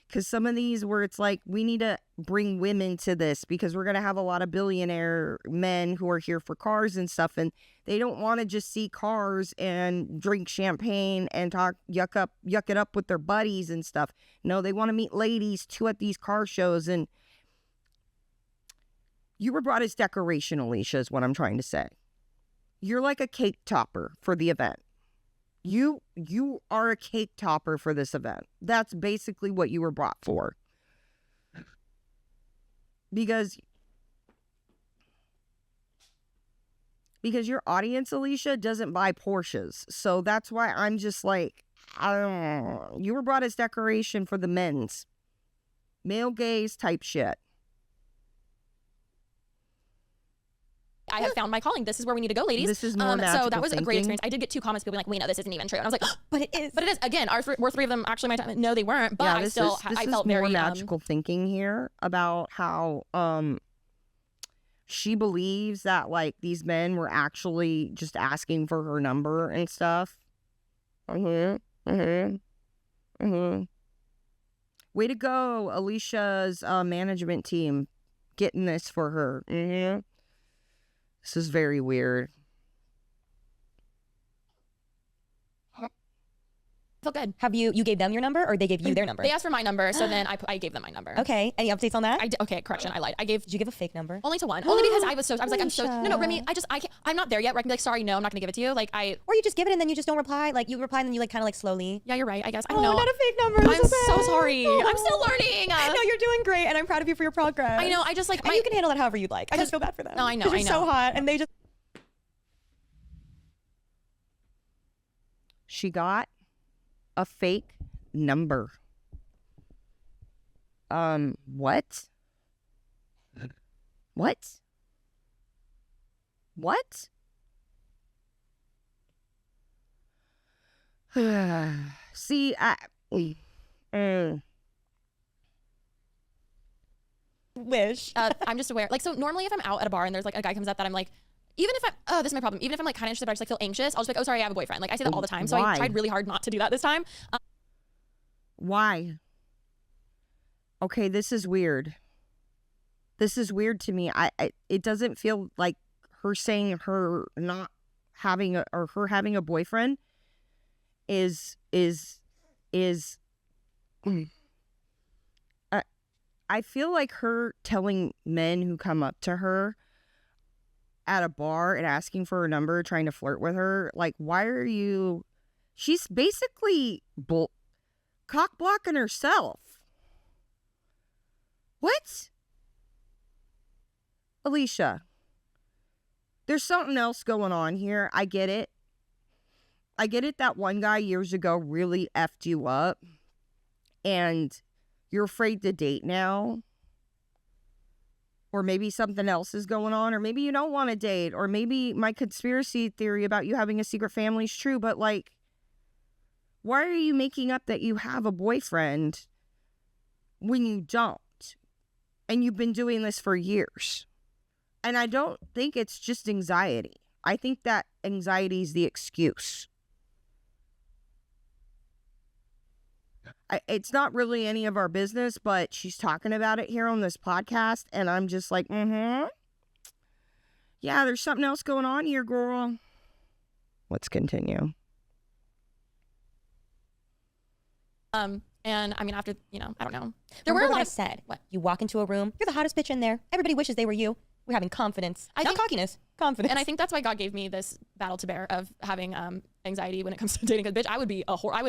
because some of these where it's like, we need to bring women to this because we're going to have a lot of billionaire men who are here for cars and stuff. And they don't want to just see cars and drink champagne and talk, yuck it up with their buddies and stuff. No, they want to meet ladies too at these car shows. And you were brought as decoration, Alicia, is what I'm trying to say. You're like a cake topper for the event. You are a cake topper for this event. That's basically what you were brought for. Because your audience, Alicia, doesn't buy Porsches. So that's why I'm just like, I don't know. You were brought as decoration for the men's. Male gaze type shit. I have found my calling. This is where we need to go, ladies. This is more magical so that was a great thinking. experience. I did get 2 comments, people being like, wait, no, this isn't even true. And I was like, But it is. but it is. Again, we're 3 of them actually my time. No, they weren't. But Yeah, I this still, is I felt more very magical thinking here about how she believes that like these men were actually just asking for her number and stuff. Way to go, Alicia's management team, getting this for her. This is very weird. felt good. Have you gave them your number or they gave you their number? They asked for my number, so then I gave them my number. Okay. Any updates on that? Okay, correction, I lied. Did you give a fake number? Only to one. Only because I was like, I'm so, Alisha. no, Remy, I can't, I'm not there yet where I can be like, sorry, no, I'm not gonna give it to you. Like, Or you just give it and then you just don't reply. Like you reply and then you like kind of like slowly. yeah, you're right, I guess. I don't know. not a fake number. I'm so sorry. I'm still learning. No, you're doing great and I'm proud of you for your progress. I know, I just like, And you can handle it however you'd like. I just feel bad for them. No, I know, 'Cause I you're know. so hot and they just. She got a fake number. What? What? What? See, Wish. I'm just aware. Like, so normally if I'm out at a bar and there's like a guy comes up that I'm like, even if I'm, this is my problem. Even if I'm like kind of interested, but I just like feel anxious, I'll just be like, oh, sorry, I have a boyfriend. Like I say that all the time. So Why? I tried really hard not to do that this time. Why? Okay, this is weird. This is weird to me. It doesn't feel like her saying her not having a, or her having a boyfriend is I feel like her telling men who come up to her at a bar and asking for her number, trying to flirt with her, like, why are you, she's basically cock blocking herself. What? Alisha, there's something else going on here. I get it. I get it that one guy years ago really effed you up and you're afraid to date now. Or maybe something else is going on, or maybe you don't want to date, or maybe my conspiracy theory about you having a secret family is true, but like, why are you making up that you have a boyfriend when you don't? And you've been doing this for years. And I don't think it's just anxiety. I think that anxiety is the excuse. It's not really any of our business, but she's talking about it here on this podcast, and I'm just like, yeah, there's something else going on here, girl. Let's continue. And I mean, after, I don't know. There Remember were a what lot I of, said. what? You walk into a room, you're the hottest bitch in there. Everybody wishes they were you. We're having confidence. I Not think- cockiness. Confidence. And I think that's why God gave me this battle to bear of having anxiety when it comes to dating. Because bitch, I would be I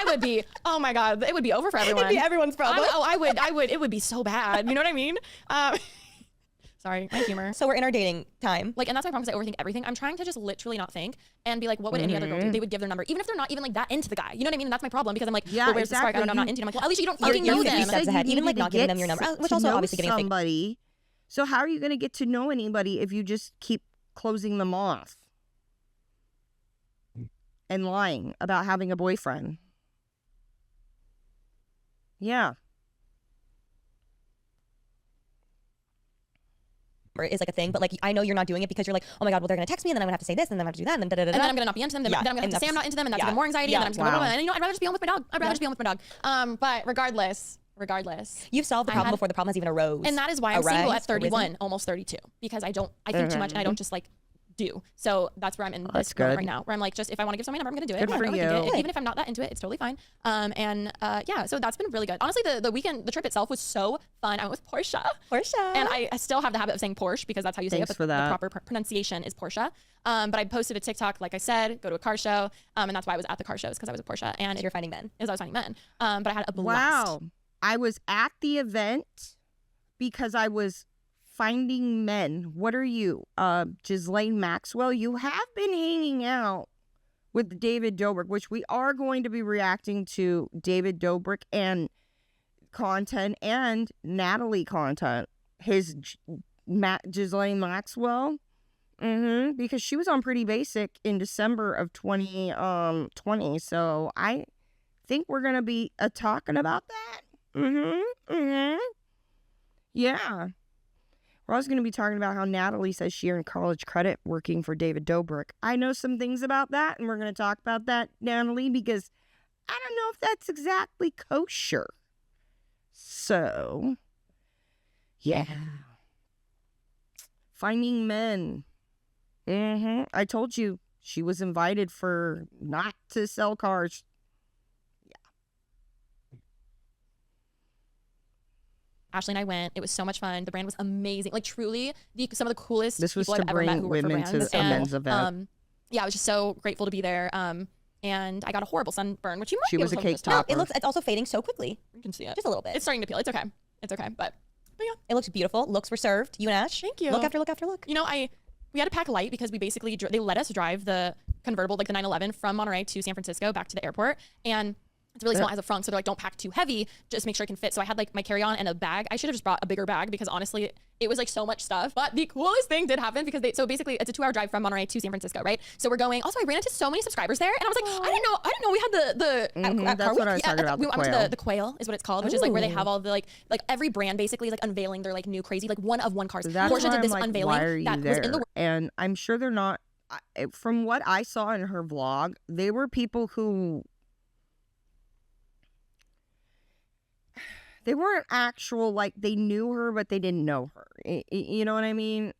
would be, oh my God, it would be over for everyone. It'd be everyone's problem. I would, it would be so bad. You know what I mean? Sorry, my humor. So we're in our dating time. Like, and that's my problem because I overthink everything. I'm trying to just literally not think and be like, what would any other girl do? They would give their number, even if they're not even like that into the guy. You know what I mean? And that's my problem because I'm like, Yeah, well, where's the spark? I don't know, I'm not into him. I'm like, well, at least you don't fucking know you're them. 3 steps ahead. Even like not giving them your number, which also obviously getting a fake. somebody. So how are you going to get to know anybody if you just keep closing them off and lying about having a boyfriend? Yeah. Is like a thing, but like I know you're not doing it because you're like, oh my god, well they're gonna text me and then I'm gonna have to say this and then I'm gonna have to do that and then And then I'm gonna not be into them. Then I'm gonna have to say I'm not into them, and that's even more anxiety. And then I'm just gonna, and you know, I'd rather just be home with my dog. I'd rather just be home with my dog. But regardless, you've solved the problem before the problem has even arose. and that is why I'm single at 31, almost 32, because I think too much and I don't just like do. So that's where I'm in this moment right now, where I'm like, just if I want to give somebody a number, I'm gonna do it. Good for you. Even if I'm not that into it, it's totally fine. Yeah, so that's been really good. Honestly, the trip itself was so fun. I went with Porsche. And I still have the habit of saying Porsche because that's how you say it, but the proper pronunciation is Porsche. But I posted a TikTok, like I said, go to a car show, and that's why I was at the car shows, because I was a Porsche, and you're finding men. As I was finding men. But I had a blast. Wow. I was at the event because I was finding men. What are you? Ghislaine Maxwell, you have been hanging out with David Dobrik, which we are going to be reacting to David Dobrik and content and Natalie content. His Ghislaine Maxwell. Because she was on Pretty Basic in December of 2020. So I think we're going to be talking about that. Yeah. We're also going to be talking about how Natalie says she earned college credit working for David Dobrik. I know some things about that, and we're going to talk about that, Natalie, because I don't know if that's exactly kosher. So, yeah. Finding men. I told you she was invited for not to sell cars. Ashley and I went. It was so much fun. The brand was amazing. Like, truly, some of the coolest This was people to I've ever met bring who work for women brands. to a men's event. Yeah, I was just so grateful to be there. And I got a horrible sunburn, which you might She be was a able to cake tell. topper. It's also fading so quickly. You can see it. Just a little bit. It's starting to peel. It's okay. It's okay. But yeah. It looks beautiful. Looks were served. You and Ash. Thank you. Look after look after look. You know, we had to pack light because we basically, they let us drive the convertible, like the 911, from Monterey to San Francisco back to the airport. And it's really small, it has a front, so they're like, don't pack too heavy, just make sure it can fit. So I had like my carry-on and a bag. I should have just brought a bigger bag because honestly, it was like so much stuff. But the coolest thing did happen because so basically it's a 2-hour drive from Monterey to San Francisco, right? So we're going, also I ran into so many subscribers there, and I was like, I didn't know we had that's what I was talking about, we the went to quail. the quail is what it's called, which is like where they have all the like every brand basically is like unveiling their like new crazy, like one of one cars. That's Porsche why did I'm this like, unveiling why are you that there? was in the And I'm sure they're not, from what I saw in her vlog, they were people who, they weren't actual, like, they knew her, but they didn't know her. You know what I mean?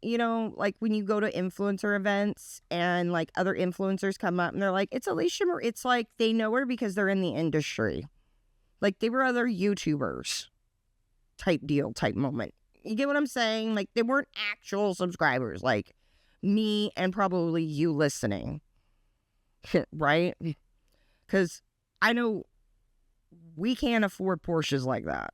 You know, like when you go to influencer events and like other influencers come up and they're like, it's Alisha Marie. It's like they know her because they're in the industry. Like they were other YouTubers type deal, type moment. You get what I'm saying? Like they weren't actual subscribers like me and probably you listening. Right? Because I know we can't afford Porsches like that.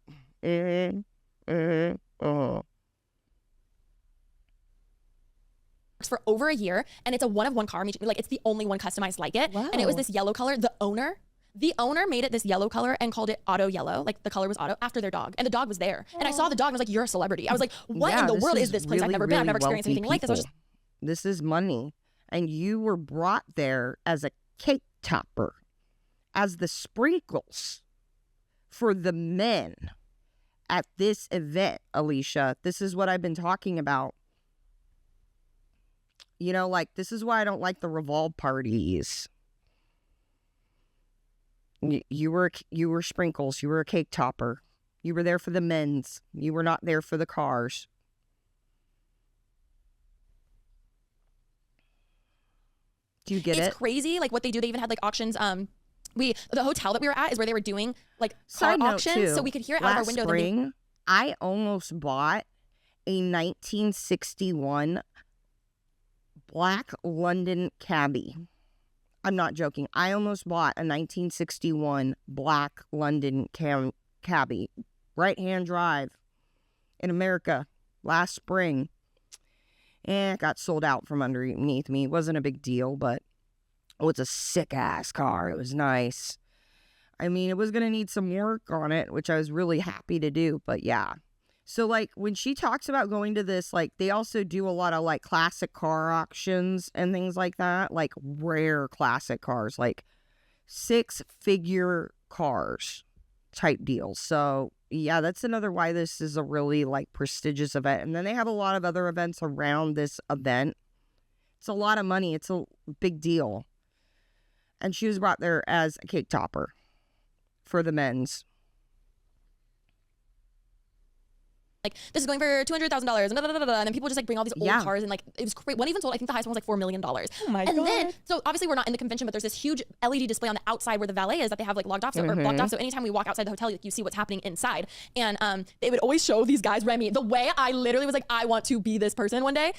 for over a year, and it's a one-of-one car. Like it's the only one customized like it. Wow. And it was this yellow color. The owner made it this yellow color and called it auto yellow. Like the color was auto after their dog, and the dog was there. And I saw the dog and I was like, "You're a celebrity." I was like, "What in the world is this place? I've never been. I've never experienced anything like this." I was just, this is money, and you were brought there as a cake topper, as the sprinkles for the men at this event, Alisha. This is what I've been talking about. You know, like, this is why I don't like the revolve parties. You were sprinkles. You were a cake topper. You were there for the men's. You were not there for the cars. Do you get it? It's crazy, like what they do. They even had like auctions. The hotel that we were at is where they were doing like car Side note, auctions, too, so we could hear it out of our last window. Spring, I almost bought a 1961 black London cabbie. I'm not joking. I almost bought a 1961 black London cabbie, right-hand drive in America, last spring. It got sold out from underneath me. It wasn't a big deal, but it was a sick-ass car. It was nice. I mean, it was going to need some work on it, which I was really happy to do, but yeah. So, like, when she talks about going to this, like, they also do a lot of, like, classic car auctions and things like that, like, rare classic cars, like, 6-figure cars type deals. So, yeah, that's another why this is a really, like, prestigious event. And then they have a lot of other events around this event. It's a lot of money. It's a big deal. And she was brought there as a cake topper for the men's. Like, this is going for $200,000 and then people just like bring all these old cars and like it was great. One even sold, I think the highest one was like $4 million. Oh my God. And then, so obviously we're not in the convention, but there's this huge LED display on the outside where the valet is that they have like logged off or blocked off. So anytime we walk outside the hotel, you see what's happening inside. And they would always show these guys, Remy, the way I literally was like, I want to be this person one day.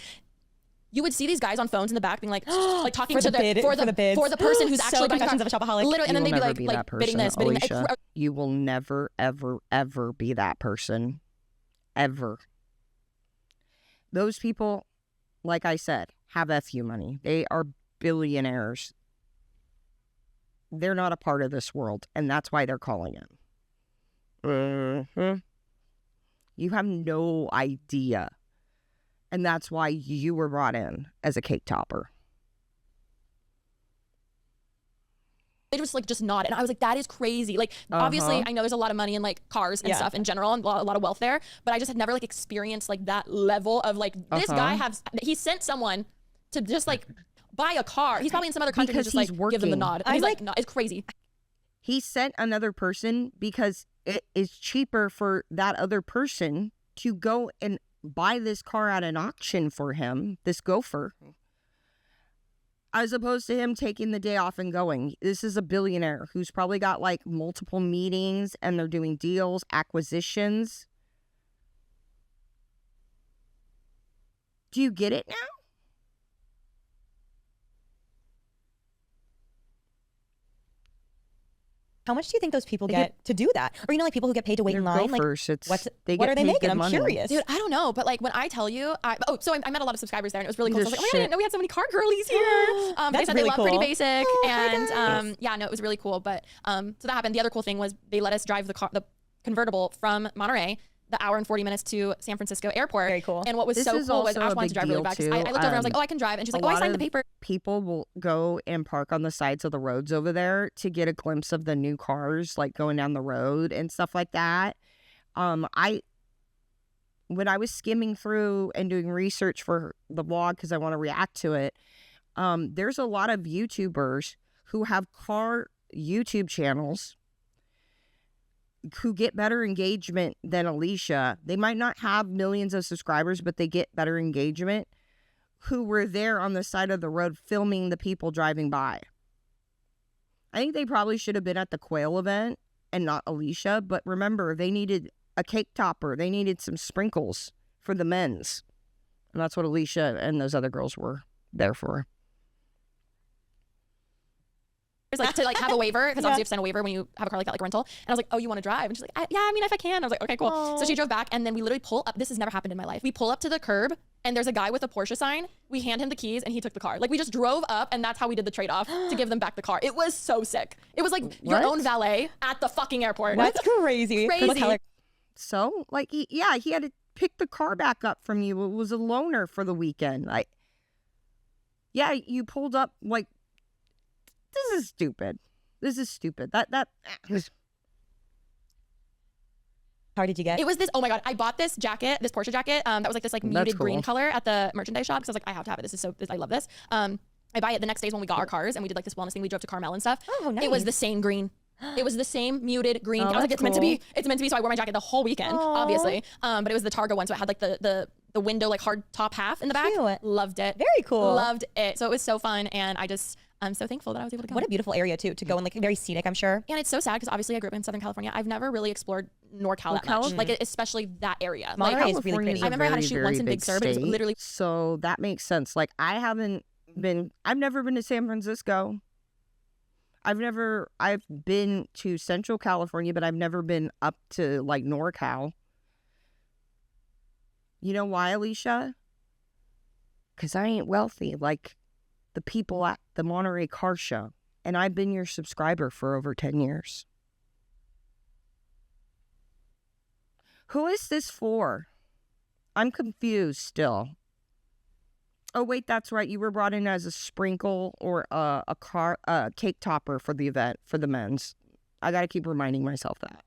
You would see these guys on phones in the back being like, like talking to for the person who's actually buying Confessions of a Shopaholic. Literally, and then they'd be like bidding this, bidding Alisha. that. You will never, ever, ever be that person. Ever. Those people, like I said, have FU money. They are billionaires. They're not a part of this world, and that's why they're calling it. You have no idea. And that's why you were brought in as a cake topper. They just nod, and I was like, that is crazy. Like, obviously, I know there's a lot of money in like cars and stuff in general, and a lot of wealth there, but I just had never like experienced like that level of like this guy he sent someone to just like buy a car. He's probably in some other country Because who's just he's like give them the working. nod. And he's like, no, it's crazy. He sent another person because it is cheaper for that other person to go and buy this car at an auction for him, this gopher, as opposed to him taking the day off and going. This is a billionaire who's probably got like multiple meetings and they're doing deals, acquisitions. Do you get it now? How much do you think those people get to do that? Or, you know, like people who get paid to wait in line? Gophers. Like, They what get are they paid making? good I'm money. curious. Dude, I don't know, but like when I tell you, I met a lot of subscribers there, and it was really cool. So I was like, oh my God, I Shit. didn't know we had so many car girlies here. They That's said really they love Pretty cool. Basic, Oh, and yeah, no, it was really cool. But so that happened. The other cool thing was they let us drive the convertible from Monterey, the hour and 40 minutes to San Francisco airport. Very cool. And what was This so is cool was also Ash a wanted to big drive really deal, bad. 'Cause too. I looked over and I was like, oh, I can drive. And she's like, A oh, I lot signed the of paper. People will go and park on the sides of the roads over there to get a glimpse of the new cars, like going down the road and stuff like that. When I was skimming through and doing research for the vlog because I want to react to it, there's a lot of YouTubers who have car YouTube channels who get better engagement than Alisha. They might not have millions of subscribers, but they get better engagement, who were there on the side of the road filming the people driving by. I think they probably should have been at the quail event and not Alisha, but remember, they needed a cake topper. They needed some sprinkles for the men's. And that's what Alisha and those other girls were there for. Like to like have a waiver, because obviously you have to send a waiver when you have a car like that, like rental. And I was like, oh, you want to drive? And she's like, yeah, I mean, if I can. I was like, okay, cool. Aww. So she drove back, and then we literally pull up. This has never happened in my life. We pull up to the curb, and there's a guy with a Porsche sign. We hand him the keys, and he took the car. Like, we just drove up, and that's how we did the trade-off to give them back the car. It was so sick. It was like your own valet at the fucking airport. That's crazy. Crazy. What color? So, like, he had to pick the car back up from you. It was a loaner for the weekend. Yeah, you pulled up, like, this is stupid. This is stupid. How did you get? It was this, oh my God, I bought this jacket, this Porsche jacket, that was like this like muted green cool. color at the merchandise shop, because I was like, I have to have it. I love this. I buy it the next days when we got our cars, and we did like this wellness thing. We drove to Carmel and stuff. Oh, nice. It was the same green. It was the same muted green. Oh, I was like, that's it's meant to be. cool. It's meant to be. So I wore my jacket the whole weekend, obviously. But it was the Targa one, so it had like the window like hard top half in the back. Cute. Loved it. Very cool. Loved it. So it was so fun, and I'm so thankful that I was able to go. What a beautiful area too to go and like very scenic, I'm sure. And it's so sad because obviously I grew up in Southern California. I've never really explored NorCal that much, like especially that area. Monterey Like, is really pretty. California's I a remember I had to very, shoot once very in Big big Sur, but it was state, literally so that makes sense. Like, I've never been to San Francisco. I've been to Central California, but I've never been up to like NorCal. You know why, Alisha? Because I ain't wealthy like the people at the Monterey Car Show. And I've been your subscriber for over 10 years. Who is this for? I'm confused still. Oh, wait, that's right. You were brought in as a sprinkle or a cake topper for the event, for the men's. I got to keep reminding myself that.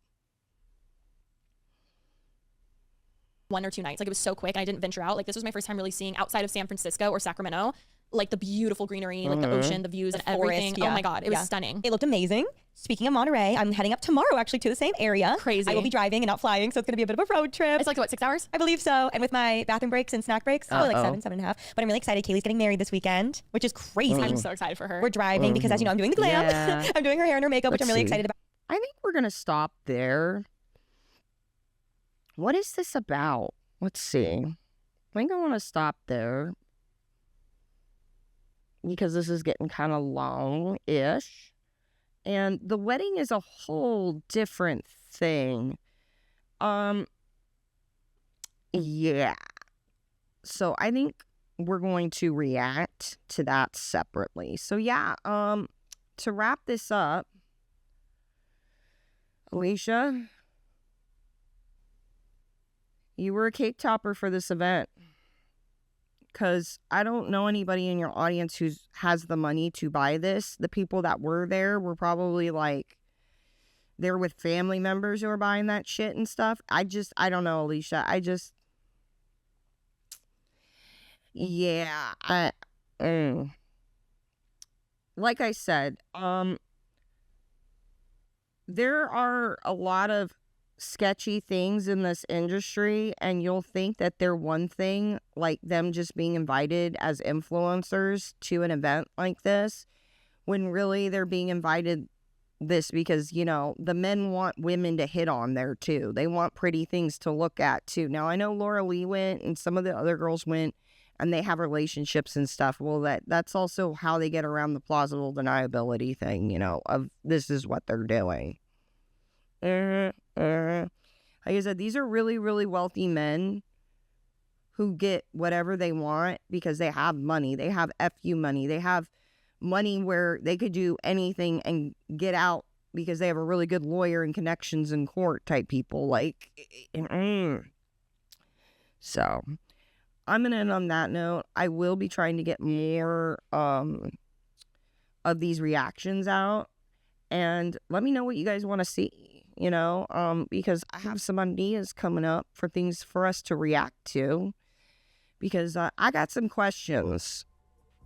1 or 2 nights. Like, it was so quick and I didn't venture out. Like, this was my first time really seeing outside of San Francisco or Sacramento, like the beautiful greenery, like the ocean, the views, and everything. Forest, Oh my God, it was stunning. It looked amazing. Speaking of Monterey, I'm heading up tomorrow actually to the same area. Crazy. I will be driving and not flying, so it's going to be a bit of a road trip. It's like, what, 6 hours? I believe so. And with my bathroom breaks and snack breaks, probably like 7.5. But I'm really excited. Kaylee's getting married this weekend, which is crazy. I'm so excited for her. We're driving because, as you know, I'm doing the glam. Yeah. I'm doing her hair and her makeup, which I'm really excited about. I think we're going to stop there. What is this about? Let's see. I think I want to stop there because this is getting kind of long-ish. And the wedding is a whole different thing. Yeah. So I think we're going to react to that separately. So yeah, to wrap this up, Alisha, you were a cake topper for this event. Because I don't know anybody in your audience who has the money to buy this. The people that were there were probably like, they're with family members who are buying that shit and stuff. I don't know, Alisha. Yeah. Like I said, there are a lot of sketchy things in this industry, and you'll think that they're one thing, like them just being invited as influencers to an event like this, when really they're being invited this because, you know, the men want women to hit on there too. They want pretty things to look at too. Now, I know Laura Lee went and some of the other girls went and they have relationships and stuff. Well, that's also how they get around the plausible deniability thing, you know, of this is what they're doing. Like I said, these are really, really wealthy men who get whatever they want because they have money. They have FU money. They have money where they could do anything and get out because they have a really good lawyer and connections in court type people. Like, so I'm going to end on that note. I will be trying to get more of these reactions out. And let me know what you guys want to see, you know, because I have some ideas coming up for things for us to react to. Because I got some questions.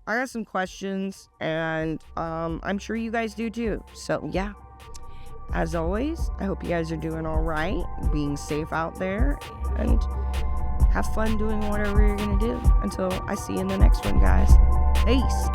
And I'm sure you guys do too. So, yeah. As always, I hope you guys are doing all right, being safe out there, and have fun doing whatever you're going to do. Until I see you in the next one, guys. Peace.